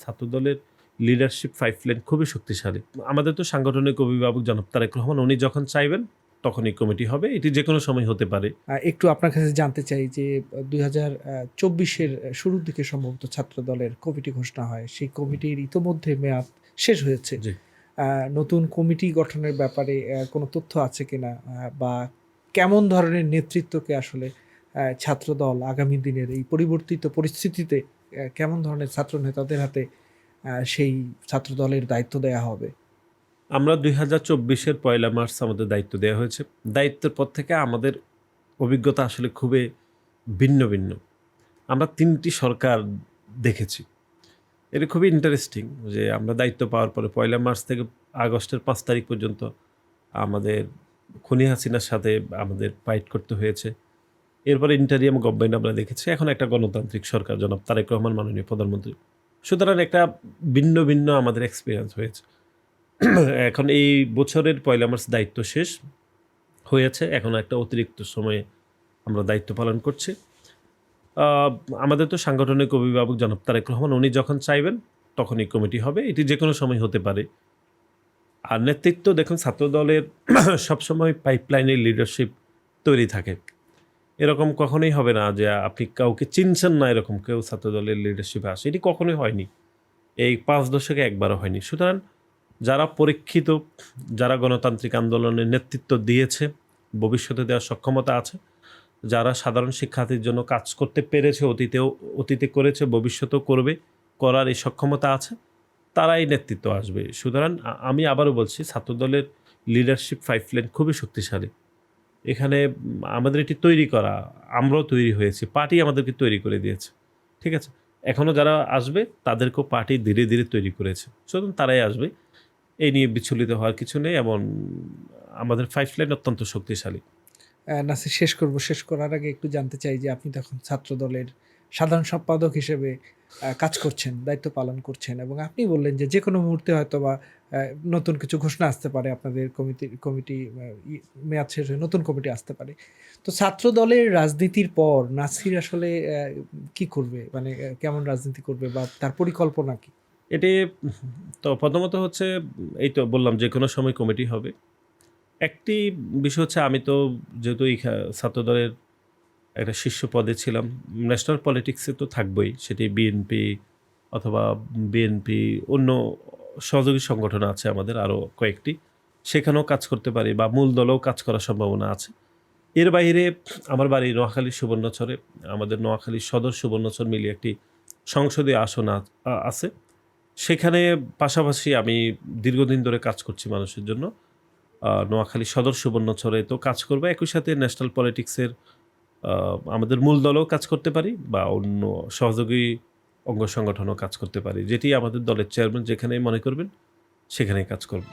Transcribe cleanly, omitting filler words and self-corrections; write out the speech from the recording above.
ছাত্রদলের leadership pipeline খুবই শক্তিশালী। আমাদের তো সাংগঠনিক অভিভাবক জনাব তারেক রহমান, উনি যখন চাইবেন তখনই কমিটি হবে। এটি যে কোনো সময় হতে পারে। একটু আপনার কাছে জানতে চাই যে 2024-এর শুরুর দিকে সম্ভবত ছাত্রদলের কমিটি ঘোষণা হয়। সেই কমিটির ইতোমধ্যে মেয়াদ শেষ হয়েছে। জি। নতুন কমিটি গঠনের ব্যাপারে কোনো তথ্য আছে কিনা, বা কেমন ধরনের নেতৃত্বকে আসলে ছাত্রদল আগামী দিনের এই পরিবর্তিত পরিস্থিতিতে কেমন ধরনের ছাত্র নেতাদের হাতে সেই ছাত্রদলের দায়িত্ব দেয়া হবে? আমরা 2024-এর 1 মার্চ আমাদের দায়িত্ব দেওয়া হয়েছে। দায়িত্বের পর থেকে আমাদের অভিজ্ঞতা আসলে খুবই ভিন্ন ভিন্ন। আমরা 3টি সরকার দেখেছি। এটা খুবই ইন্টারেস্টিং যে আমরা দায়িত্ব পাওয়ার পরে 1 মার্চ থেকে আগস্টের 5 তারিখ পর্যন্ত আমাদের খুনি হাসিনার সাথে আমাদের ফাইট করতে হয়েছে। এরপরে ইন্টারিয়াম গভর্নমেন্ট আমরা দেখেছি। এখন একটা গণতান্ত্রিক সরকার, জনাব তারেক রহমান মাননীয় প্রধানমন্ত্রী। সুতরাং একটা ভিন্ন ভিন্ন আমাদের এক্সপেরিয়েন্স হয়েছে। এখন এই বছরের 1 মার্চ দায়িত্ব শেষ হয়েছে। এখন একটা অতিরিক্ত সময়ে আমরা দায়িত্ব পালন করছি। আমাদের তো সাংগঠনিক অভিভাবক জনাব তারেক রহমান, উনি যখন চাইবেন তখনই কমিটি হবে। এটি যে কোনো সময় হতে পারে। আর নেতৃত্ব দেখুন, ছাত্রদলের সবসময় পাইপলাইনের লিডারশিপ তৈরি থাকে। এরকম কখনোই হবে না যে আপনি কাউকে চিনছেন না এরকম কেউ ছাত্রদলের লিডারশিপে আসে। এটি কখনোই হয়নি। এই 5 দশকে একবারও হয়নি। সুতরাং যারা পরীক্ষিত, যারা গণতান্ত্রিক আন্দোলনের নেতৃত্ব দিয়েছে, ভবিষ্যতে দেওয়ার সক্ষমতা আছে, যারা সাধারণ শিক্ষার্থীর জন্য কাজ করতে পেরেছে, অতীতে করেছে, ভবিষ্যতেও করবে, করার এই সক্ষমতা আছে, তারাই নেতৃত্ব আসবে। সুতরাং আমি আবারও বলছি, ছাত্রদলের লিডারশিপ পাইপলাইন খুবই শক্তিশালী। এখানে আমাদের এটি তৈরি করা, আমরাও তৈরি হয়েছি, পার্টি আমাদেরকে তৈরি করে দিয়েছে। ঠিক আছে? এখনও যারা আসবে তাদেরকেও পার্টি ধীরে ধীরে তৈরি করেছে। সুতরাং তারাই আসবে। এই নিয়ে বিচলিত হওয়ার কিছু নেই এবং আমাদের পাইপলাইন অত্যন্ত শক্তিশালী। নাসির, শেষ করার আগে একটু জানতে চাই যে আপনি তখন ছাত্রদলের সাধারণ সম্পাদক হিসেবে কাজ করছেন, দায়িত্ব পালন করছেন, এবং আপনি বললেন যে যেকোনো মুহূর্তে হয়তোবা নতুন কিছু ঘোষণা আসতে পারে, আপনাদের কমিটি মেয়াদ শেষ হয়ে নতুন কমিটি আসতে পারে। তো ছাত্রদলের রাজনীতির পর নাসির আসলে কি করবে, মানে কেমন রাজনীতি করবে বা তার পরিকল্পনা কি? এটি তো প্রথমত হচ্ছে, এই তো বললাম যে কোনো সময় কমিটি হবে। একটি বিষয় হচ্ছে, আমি তো যেহেতু এই ছাত্রদলের একটা শীর্ষ পদে ছিলাম, ন্যাশনাল পলিটিক্সে তো থাকবই, সেটি বিএনপি অথবা বিএনপি, অন্য সহযোগী সংগঠন আছে আমাদের আরও কয়েকটি, সেখানেও কাজ করতে পারি বা মূল দলেও কাজ করার সম্ভাবনা আছে। এর বাইরে আমার বাড়ি নোয়াখালীর সুবর্ণচরে, আমাদের নোয়াখালীর সদর সুবর্ণচর মিলিয়ে একটি সংসদীয় আসন আছে। সেখানে পাশাপাশি আমি দীর্ঘদিন ধরে কাজ করছি মানুষের জন্য। নোয়াখালী সদর সুবর্ণচরে তো কাজ করবো, একই সাথে ন্যাশনাল পলিটিক্সের আমাদের মূল দলেও কাজ করতে পারি বা অন্য সহযোগী অঙ্গ সংগঠনও কাজ করতে পারি। যেটি আমাদের দলের চেয়ারম্যান যেখানেই মনে করবেন সেখানেই কাজ করব।